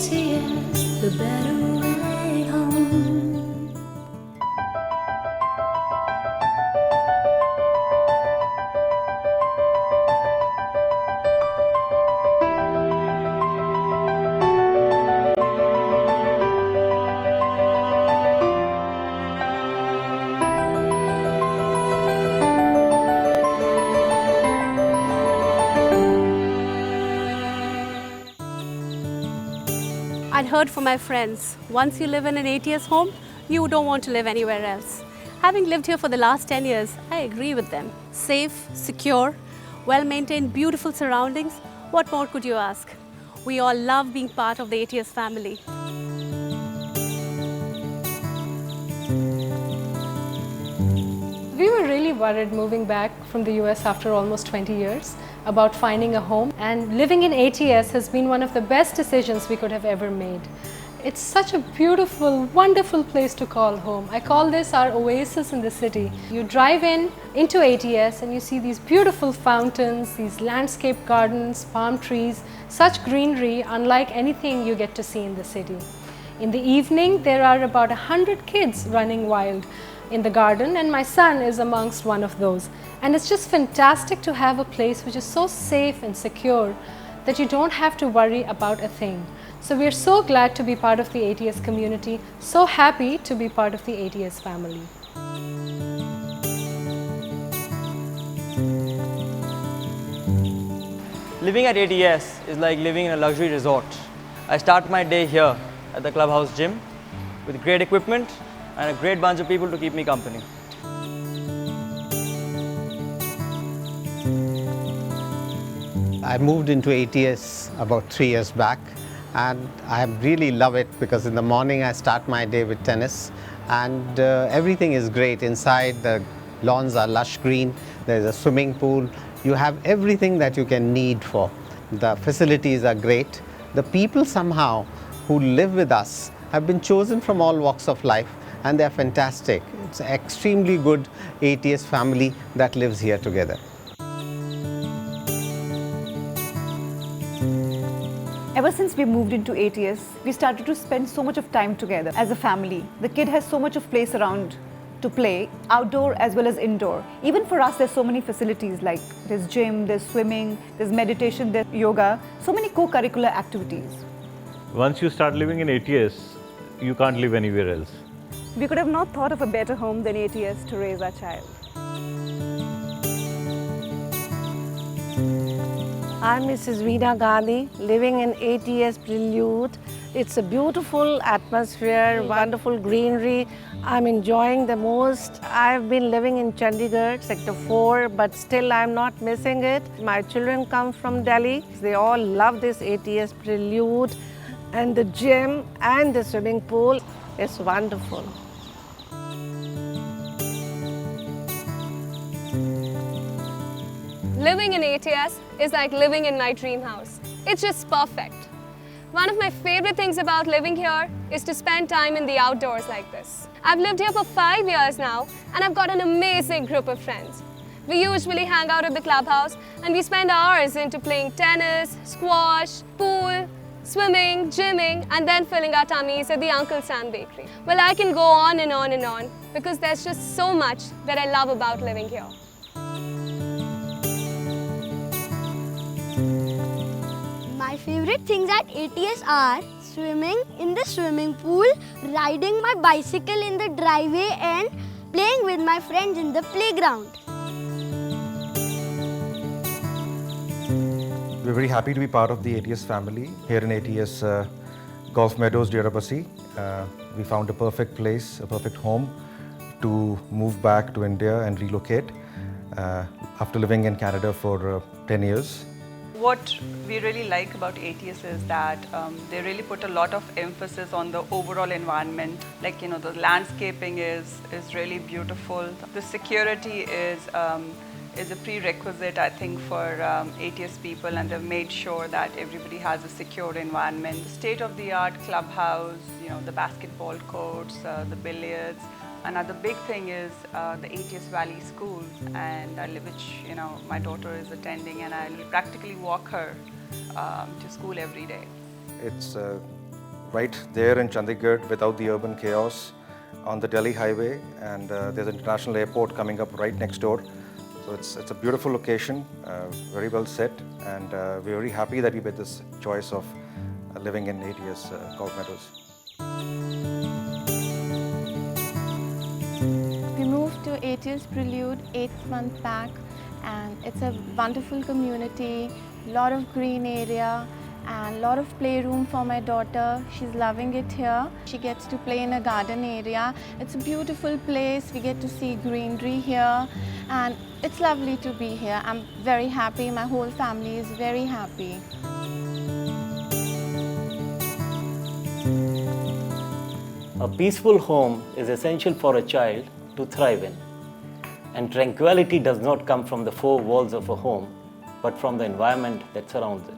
ATS, the better way home. I'd heard from my friends, once you live in an ATS home, you don't want to live anywhere else. Having lived here for the last 10 years, I agree with them. Safe, secure, well-maintained, beautiful surroundings. What more could you ask? We all love being part of the ATS family. We were really worried moving back from the US after almost 20 years about finding a home, and living in ATS has been one of the best decisions we could have ever made. It's such a beautiful, wonderful place to call home. I call this our oasis in the city. You drive into ATS and you see these beautiful fountains, these landscape gardens, palm trees, such greenery unlike anything you get to see in the city. In the evening, there are about 100 kids running wild in the garden, and my son is amongst one of those. And it's just fantastic to have a place which is so safe and secure that you don't have to worry about a thing. So we are so glad to be part of the ATS community, so happy to be part of the ATS family. Living at ATS is like living in a luxury resort. I start my day here at the clubhouse gym with great equipment and a great bunch of people to keep me company. I moved into ATS about 3 years back, and I really love it because in the morning I start my day with tennis, and everything is great. Inside, the lawns are lush green, there's a swimming pool, you have everything that you can need for. The facilities are great. The people somehow who live with us have been chosen from all walks of life, and they're fantastic. It's an extremely good ATS family that lives here together. Ever since we moved into ATS, we started to spend so much of time together as a family. The kid has so much of place around to play, outdoor as well as indoor. Even for us, there's so many facilities like there's gym, there's swimming, there's meditation, there's yoga, so many co-curricular activities. Once you start living in ATS, you can't live anywhere else. We could have not thought of a better home than ATS to raise our child. I'm Mrs. Veena Gandhi, living in ATS Prelude. It's a beautiful atmosphere, wonderful greenery. I'm enjoying the most. I've been living in Chandigarh, Sector 4, but still I'm not missing it. My children come from Delhi. They all love this ATS Prelude, and the gym and the swimming pool is wonderful. Living in ATS is like living in my dream house. It's just perfect. One of my favorite things about living here is to spend time in the outdoors like this. I've lived here for 5 years now, and I've got an amazing group of friends. We usually hang out at the clubhouse and we spend hours into playing tennis, squash, pool, swimming, gymming, and then filling our tummies at the Uncle Sam Bakery. Well, I can go on and on and on because there's just so much that I love about living here. My favorite things at ATS are swimming in the swimming pool, riding my bicycle in the driveway, and playing with my friends in the playground. We're very happy to be part of the ATS family here in ATS Golf Meadows, Dera, Bassi. We found a perfect place, a perfect home to move back to India and relocate after living in Canada for 10 years. What we really like about ATS is that they really put a lot of emphasis on the overall environment. Like, you know, the landscaping is really beautiful. The security is a prerequisite, I think, for ATS people, and they've made sure that everybody has a secure environment. The state-of-the-art clubhouse, you know, the basketball courts, the billiards. Another big thing is the ATS Valley School, and which, you know, my daughter is attending, and I practically walk her to school every day. It's right there in Chandigarh without the urban chaos on the Delhi highway, and there's an international airport coming up right next door. So it's a beautiful location, very well set, and we're very happy that we made this choice of living in ATS Golf Meadows. We moved to ATS Prelude 8 months back, and it's a wonderful community, lot of green area and lot of playroom for my daughter. She's loving it here. She gets to play in a garden area. It's a beautiful place. We get to see greenery here, and it's lovely to be here. I'm very happy. My whole family is very happy. A peaceful home is essential for a child to thrive in. And tranquility does not come from the four walls of a home, but from the environment that surrounds it.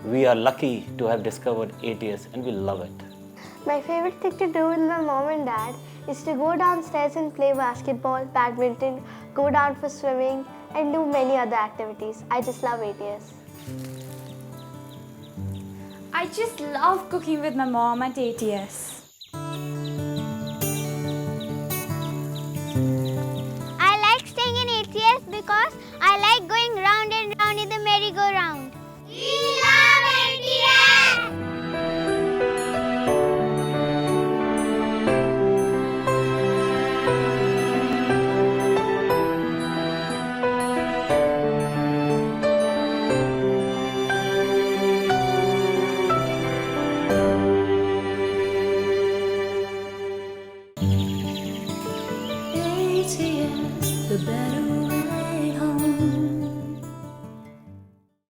We are lucky to have discovered ATS and we love it. My favorite thing to do with my mom and dad is to go downstairs and play basketball, badminton, go down for swimming, and do many other activities. I just love ATS. I just love cooking with my mom at ATS.